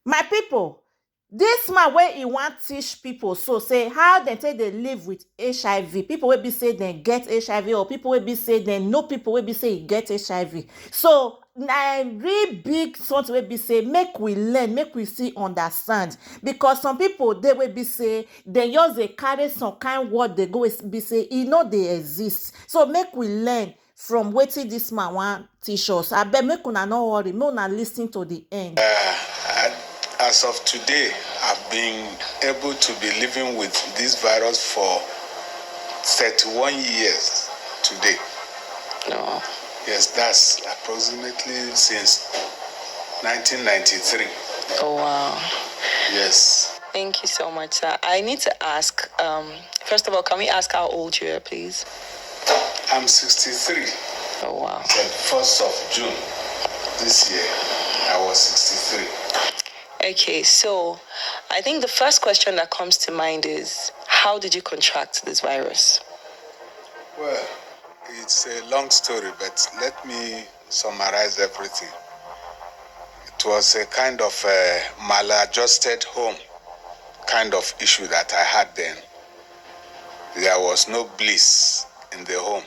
My people, this man wey he wan teach people so say how dem take dey live with HIV, people wey be say dem get HIV, or people wey be say dem know people wey be say e get HIV. So na real big something wey be say make we learn, make we still understand, because some people dey wey be say dem just dey carry some kind word dey go wey be say e no dey exist. So make we learn from wetin this man wan teach us. Abeg make una no worry, make una lis ten to the end. As of today, I've been able to be living with this virus for 31 years today. No. Yes, that's approximately since 1993. Oh, wow. Yes. Thank you so much, sir. I need to ask, first of all, can we ask how old you are, please? I'm 63. Oh, wow. The 1st of June this year, I was 63. Okay, so I think the first question that comes to mind is, how did you contract this virus? Well, it's a long story, but let me summarize everything. It was a kind of maladjusted home kind of issue that I had then. There was no bliss in the home.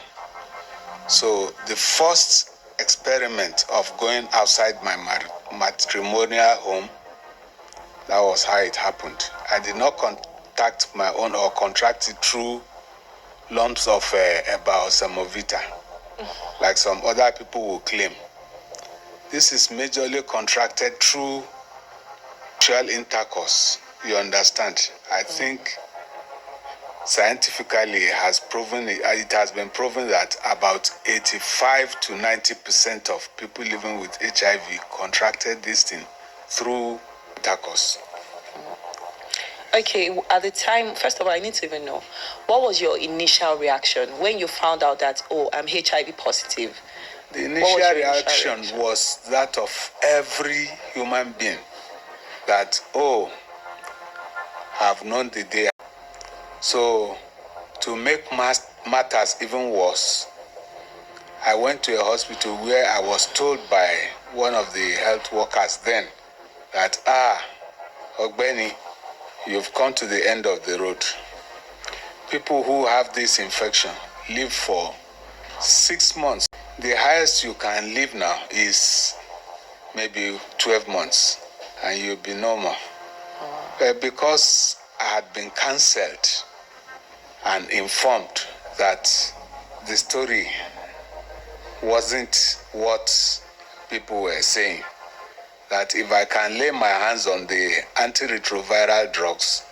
So the first experiment of going outside my matrimonial home, that was how it happened. I did not contact my own or contract it through lumps of Balsamovita, like some other people will claim. This is majorly contracted through sexual intercourse. You understand? I think scientifically it has been proven that about 85 to 90% of people living with HIV contracted this thing through intercourse. Okay, at the time, first of all, I need to even know, what was your initial reaction when you found out that, oh, I'm HIV positive? The initial reaction was that of every human being, that, oh, I've known the day. So, to make matters even worse, I went to a hospital where I was told by one of the health workers then that, Ogbeni, you've come to the end of the road. People who have this infection live for 6 months. The highest you can live now is maybe 12 months, and you'll be normal. Because I had been cancelled and informed that the story wasn't what people were saying, that if I can lay my hands on the antiretroviral drugs,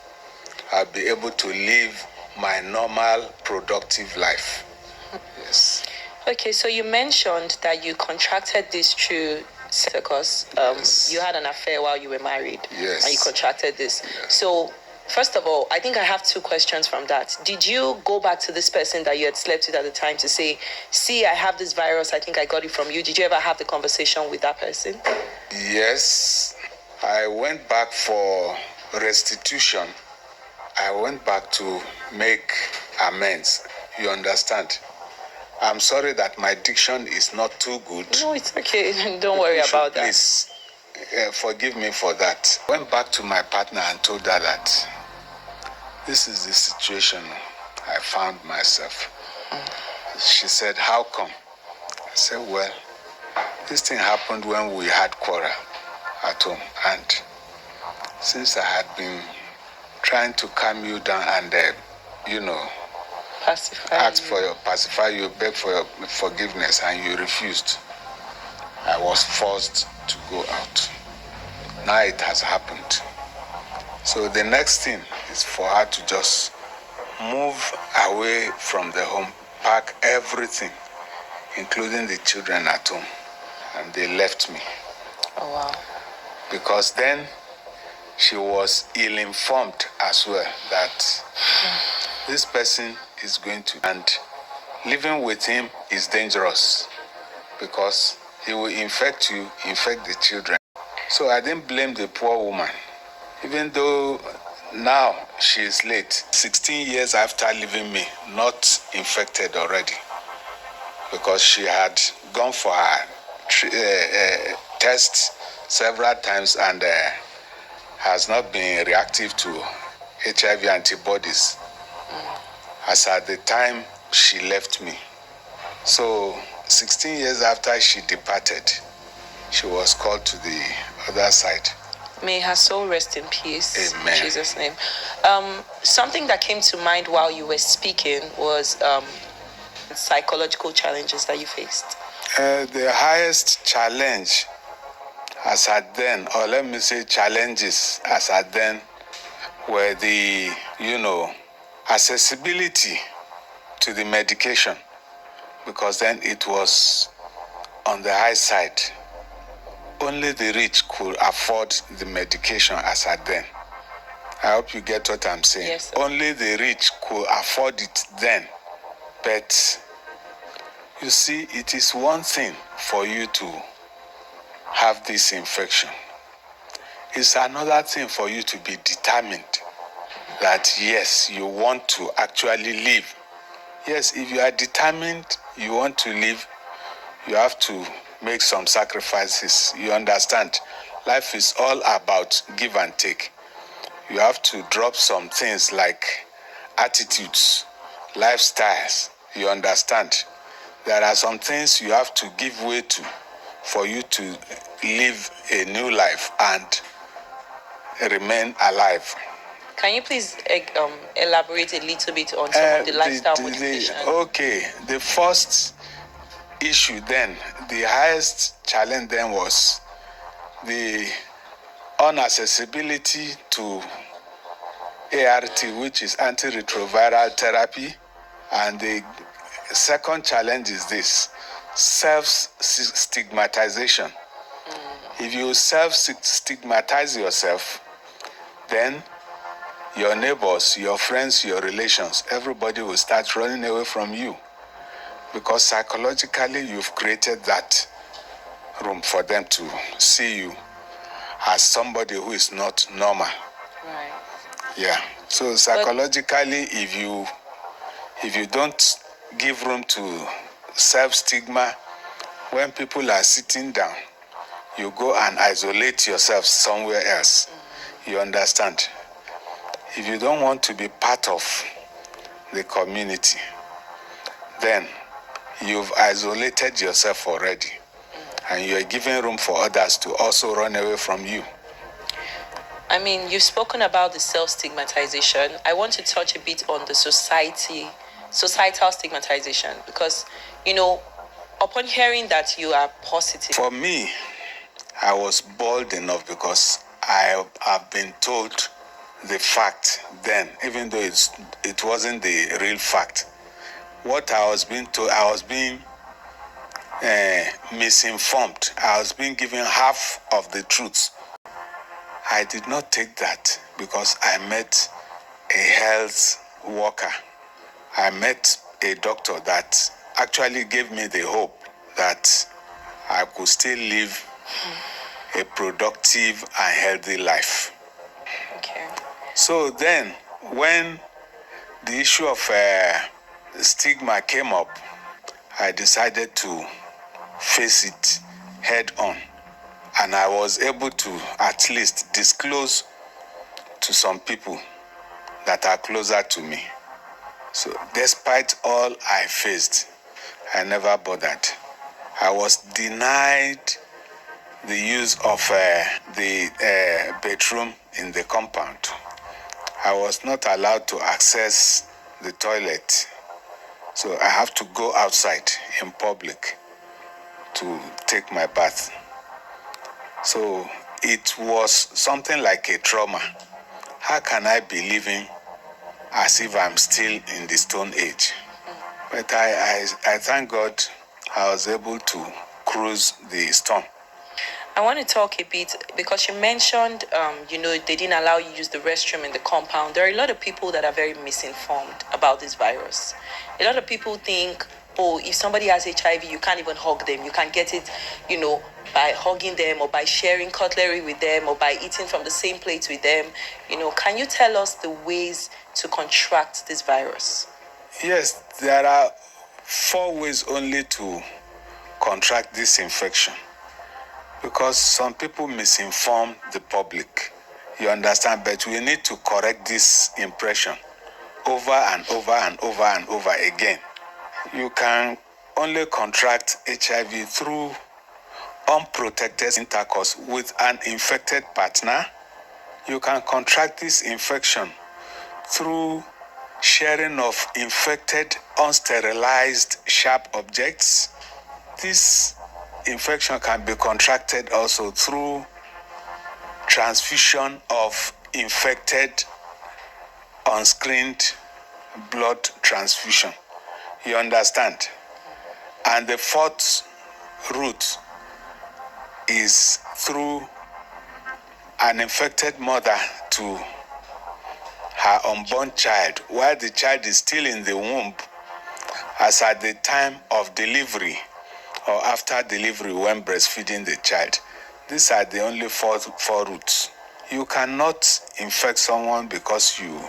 I'll be able to live my normal, productive life. Yes. Okay, so you mentioned that you contracted this through because Yes. you had an affair while you were married. Yes. And you contracted this. Yes. So, first of all, I think I have two questions from that. Did you go back to this person that you had slept with at the time to say, see, I have this virus, I think I got it from you? Did you ever have the conversation with that person? Yes. I went back for restitution. I went back to make amends. You understand? I'm sorry that my diction is not too good. No, it's okay. Don't worry about that. Please forgive me for that. Went back to my partner and told her that this is the situation I found myself. She said, how come? I said, well, this thing happened when we had quarrel at home. And since I had been trying to calm you down and, pacify you, beg for your forgiveness, and you refused, I was forced to go out. Now it has happened. So the next thing is for her to just move away from the home, pack everything, including the children at home, and they left me. Oh, wow. Because then she was ill-informed as well that this person is going to, and living with him is dangerous because he will infect you, infect the children. So I didn't blame the poor woman, even though now she is late, 16 years after leaving me, not infected already, because she had gone for her test several times and has not been reactive to HIV antibodies as at the time she left me. So 16 years after she departed, she was called to the other side. May her soul rest in peace. Amen. In Jesus' name. Something that came to mind while you were speaking was psychological challenges that you faced. The highest challenge as at then, or let me say challenges as at then, were the, accessibility to the medication, because then it was on the high side. Only the rich could afford the medication as at then. I hope you get what I'm saying. Yes, sir. Only the rich could afford it then. But you see, it is one thing for you to have this infection. It's another thing for you to be determined that, yes, you want to actually live. Yes, if you are determined, you want to live, you have to make some sacrifices. You understand? Life is all about give and take. You have to drop some things like attitudes, lifestyles. You understand? There are some things you have to give way to for you to live a new life and remain alive. Can you please elaborate a little bit on some of the lifestyle modification? Okay, the first issue then, the highest challenge then was the unaccessibility to ART, which is antiretroviral therapy. And the second challenge is this, self-stigmatization. If you self-stigmatize yourself, then your neighbors, your friends, your relations, everybody will start running away from you, because psychologically you've created that room for them to see you as somebody who is not normal. Right. Yeah. So psychologically, if you don't give room to self-stigma, when people are sitting down, you go and isolate yourself somewhere else. You understand? If you don't want to be part of the community, then you've isolated yourself already, and you're giving room for others to also run away from you. I mean, you've spoken about the self-stigmatization. I want to touch a bit on the societal stigmatization, because, upon hearing that you are positive. For me, I was bold enough because I have been told the fact then, even though it wasn't the real fact. What I was being told, I was being misinformed. I was being given half of the truth. I did not take that because I met a health worker. I met a doctor that actually gave me the hope that I could still live a productive and healthy life. Okay. So then, when the issue of stigma came up, I decided to face it head on. And I was able to at least disclose to some people that are closer to me. So despite all I faced, I never bothered. I was denied the use of the bedroom in the compound. I was not allowed to access the toilet. So I have to go outside in public to take my bath. So it was something like a trauma. How can I be living as if I'm still in the Stone Age? But I thank God I was able to cruise the storm. I want to talk a bit, because you mentioned, they didn't allow you to use the restroom in the compound. There are a lot of people that are very misinformed about this virus. A lot of people think, if somebody has HIV, you can't even hug them. You can get it, by hugging them or by sharing cutlery with them or by eating from the same plate with them. Can you tell us the ways to contract this virus? Yes, there are 4 ways only to contract this infection, because some people misinform the public. You understand? But we need to correct this impression over and over and over and over again. You can only contract HIV through unprotected intercourse with an infected partner. You can contract this infection through sharing of infected, unsterilized sharp objects. This infection can be contracted also through transfusion of infected, unscreened blood transfusion. You understand? And the fourth route is through an infected mother to her unborn child while the child is still in the womb, as at the time of delivery or after delivery when breastfeeding the child. These are the only four routes. You cannot infect someone because you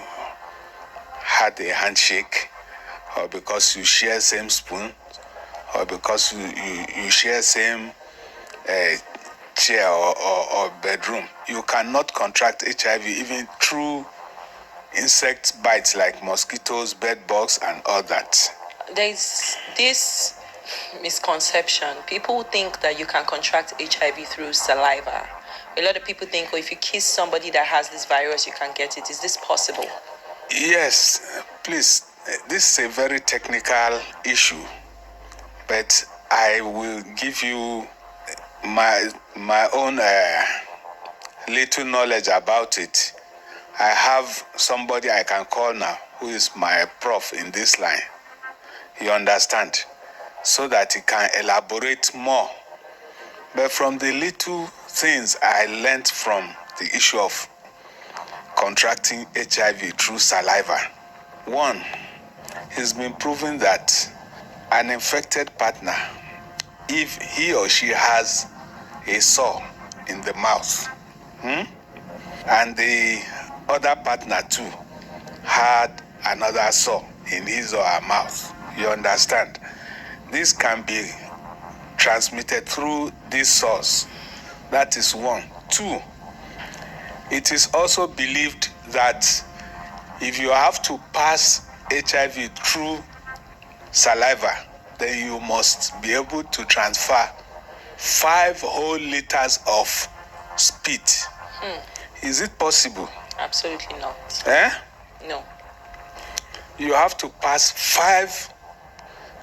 had a handshake, or because you share same spoon, or because you share same chair or bedroom. You cannot contract HIV even through insect bites like mosquitoes, bed bugs, and all that. There's this misconception. People think that you can contract HIV through saliva. A lot of people think, oh, if you kiss somebody that has this virus, you can get it. Is this possible? Yes, please. This is a very technical issue, but I will give you my own little knowledge about it. I have somebody I can call now who is my prof in this line. You understand? So that he can elaborate more. But from the little things I learned from the issue of contracting HIV through saliva. One, it's been proven that an infected partner, if he or she has a sore in the mouth, and the other partner too had another sore in his or her mouth, you understand? This can be transmitted through this source. That is one. Two, it is also believed that if you have to pass HIV through saliva, then you must be able to transfer 5 whole liters of spit. Is it possible? Absolutely not. No. You have to pass 5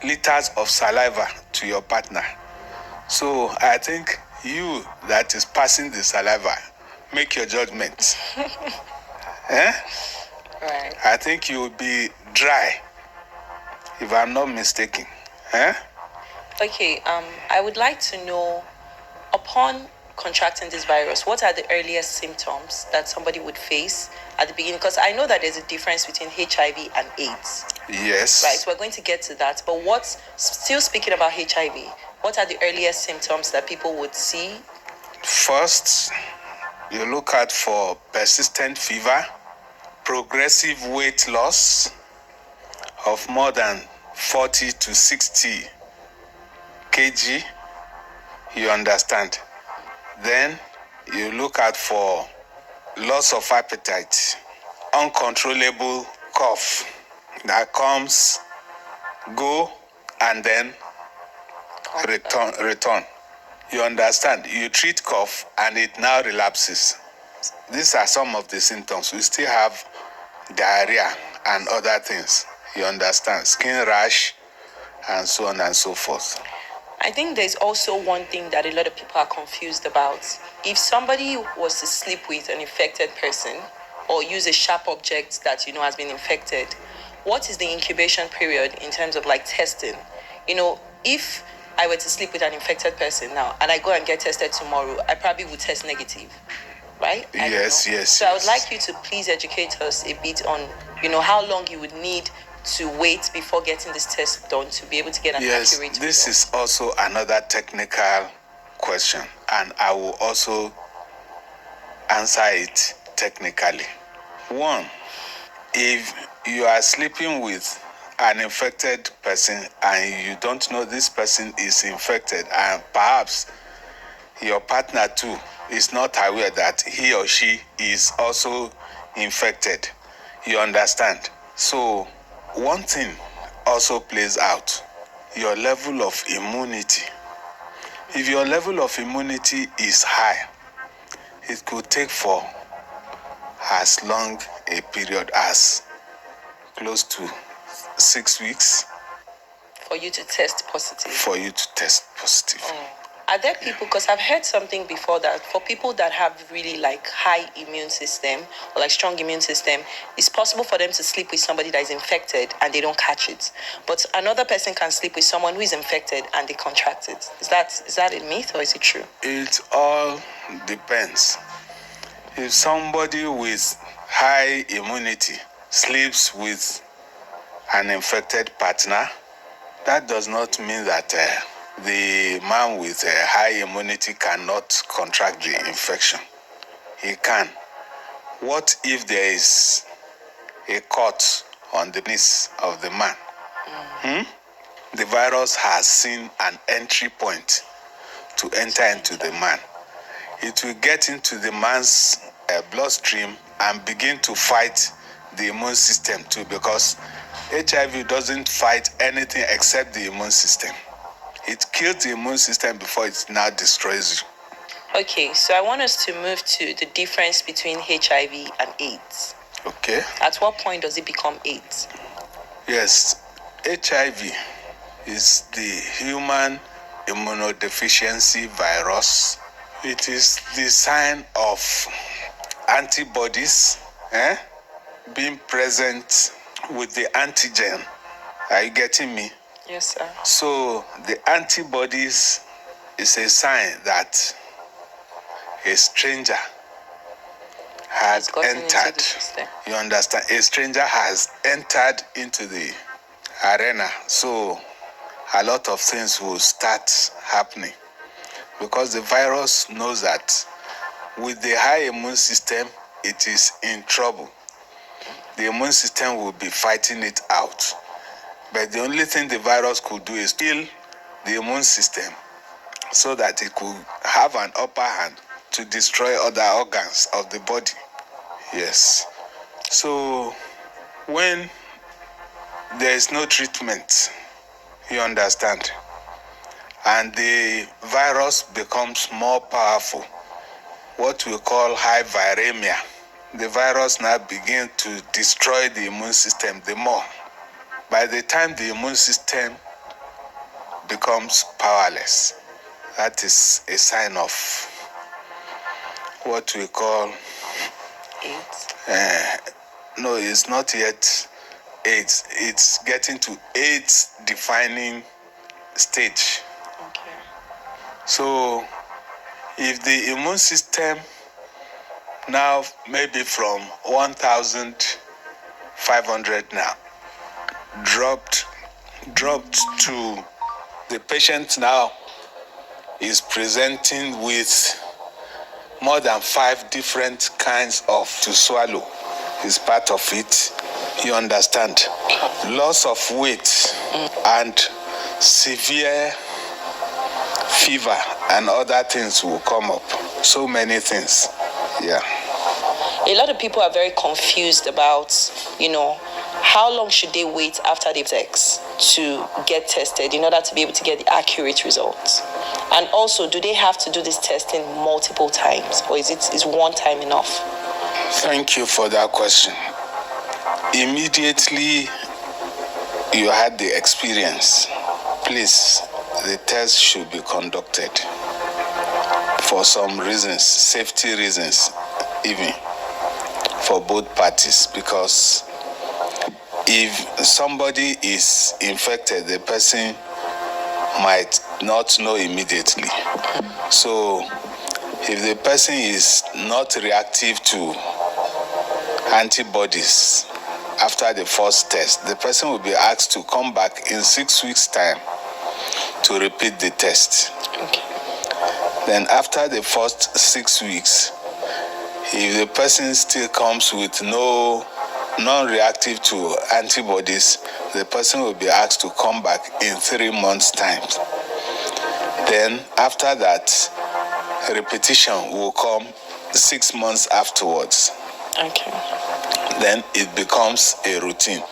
liters of saliva to your partner. So I think you that is passing the saliva, make your judgment. Right. I think you will be dry, if I'm not mistaken. Okay, I would like to know, upon contracting this virus, what are the earliest symptoms that somebody would face at the beginning? Because I know that there's a difference between HIV and AIDS. Yes. Right, so we're going to get to that. But still speaking about HIV, what are the earliest symptoms that people would see? First, you look out for persistent fever, progressive weight loss of more than 40 to 60 kg. You understand? Then you look out for loss of appetite, uncontrollable cough that comes, go, and then return. You understand? You treat cough and it now relapses. These are some of the symptoms. We still have diarrhea and other things. You understand? Skin rash and so on and so forth. I think there's also one thing that a lot of people are confused about. If somebody was to sleep with an infected person or use a sharp object that has been infected, what is the incubation period in terms of like testing? If I were to sleep with an infected person now and I go and get tested tomorrow, I probably would test negative, right? Yes. So I would like you to please educate us a bit on, how long you would need to wait before getting this test done to be able to get an accurate result. This is also another technical question, and I will also answer it technically. One, if you are sleeping with an infected person and you don't know this person is infected, and perhaps your partner too is not aware that he or she is also infected. You understand? So one thing also plays out, your level of immunity. If your level of immunity is high, it could take for as long a period as close to 6 weeks For you to test positive. for you to test positive. Are there people, because I've heard something before that for people that have really like high immune system or like strong immune system, it's possible for them to sleep with somebody that is infected and they don't catch it. But another person can sleep with someone who is infected and they contract it. Is that a myth or is it true? It all depends. If somebody with high immunity sleeps with an infected partner, that does not mean that the man with a high immunity cannot contract the infection. He can. What if there is a cut on the knees of the man? The virus has seen an entry point to enter into the man. It will get into the man's bloodstream and begin to fight the immune system too, because HIV doesn't fight anything except the immune system. It kills the immune system before it now destroys you. Okay, so I want us to move to the difference between HIV and AIDS. Okay? At what point does it become AIDS? Yes, HIV is the human immunodeficiency virus. It is the sign of antibodies being present with the antigen. Are you getting me? Yes, sir. So the antibodies is a sign that a stranger has gotten into entered. the system. You understand? A stranger has entered into the arena. So a lot of things will start happening, because the virus knows that with the high immune system, it is in trouble. The immune system will be fighting it out. But the only thing the virus could do is kill the immune system so that it could have an upper hand to destroy other organs of the body. Yes. So when there is no treatment, you understand, and the virus becomes more powerful, what we call high viremia, the virus now begins to destroy the immune system the more. By the time the immune system becomes powerless, that is a sign of what we call AIDS. no, it's not yet AIDS. It's getting to AIDS defining stage. Okay. So if the immune system now maybe from 1,500 now dropped to the patient now is presenting with more than 5 different kinds of to swallow is part of it. You understand? Loss of weight and severe fever and other things will come up. So many things. Yeah. A lot of people are very confused about, how long should they wait after they've sex to get tested in order to be able to get the accurate results? And also, do they have to do this testing multiple times, or is one time enough? Thank you for that question. Immediately you had the experience, please, the test should be conducted for some reasons, safety reasons even, for both parties, because if somebody is infected, the person might not know immediately. So if the person is not reactive to antibodies after the first test, the person will be asked to come back in 6 weeks' time to repeat the test. Okay. Then after the first 6 weeks, if the person still comes with non-reactive to antibodies, the person will be asked to come back in 3 months' time. Then after that, repetition will come 6 months afterwards. Okay. Then it becomes a routine.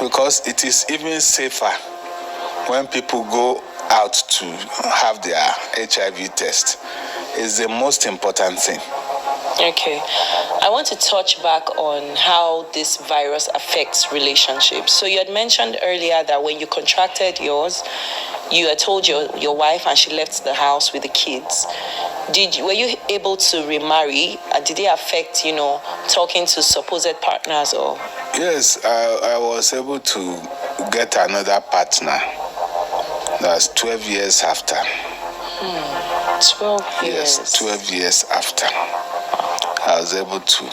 Because it is even safer when people go out to have their HIV test. It's the most important thing. Okay. I want to touch back on how this virus affects relationships. So you had mentioned earlier that when you contracted yours, you had told your wife and she left the house with the kids. Were you able to remarry? Did it affect, talking to supposed partners or? Yes, I was able to get another partner. That's 12 years after. 12 years. Yes, 12 years after. I was able to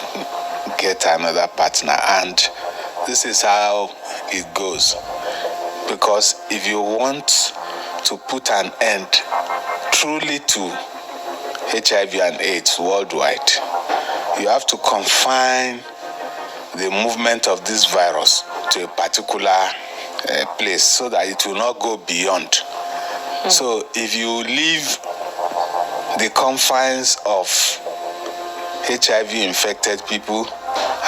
get another partner, and this is how it goes. Because if you want to put an end truly to HIV and AIDS worldwide, you have to confine the movement of this virus to a particular place so that it will not go beyond. So if you leave the confines of HIV-infected people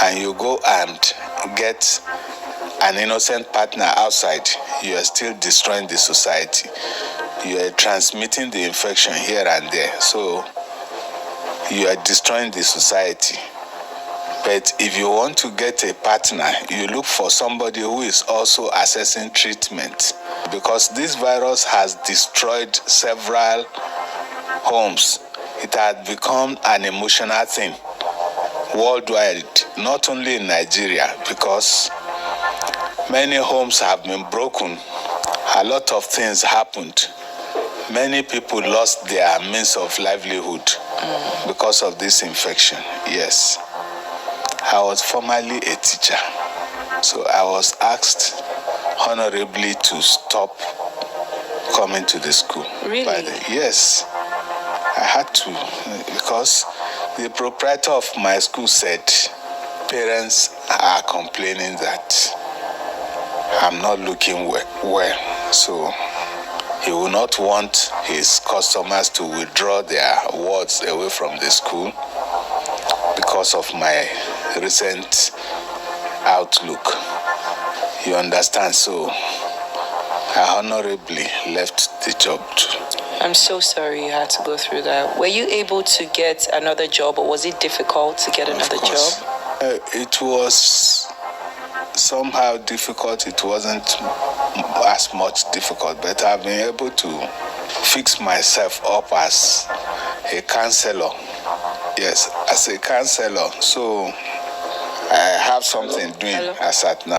and you go and get an innocent partner outside, you are still destroying the society. You are transmitting the infection here and there. So you are destroying the society. But if you want to get a partner, you look for somebody who is also accessing treatment. Because this virus has destroyed several homes. It has become an emotional thing worldwide, not only in Nigeria, because many homes have been broken. A lot of things happened. Many people lost their means of livelihood because of this infection. Yes. I was formerly a teacher, so I was asked honorably to stop coming to the school. Really? Yes. I had to, because the proprietor of my school said parents are complaining that I'm not looking well, so he will not want his customers to withdraw their wards away from the school because of my recent outlook. You understand? So I honorably left the job too. I'm so sorry you had to go through that. Were you able to get another job, or was it difficult to get another job? It was somehow difficult. It wasn't as much difficult, but I've been able to fix myself up as a counselor. Yes, as a counselor. So I have something doing as at now.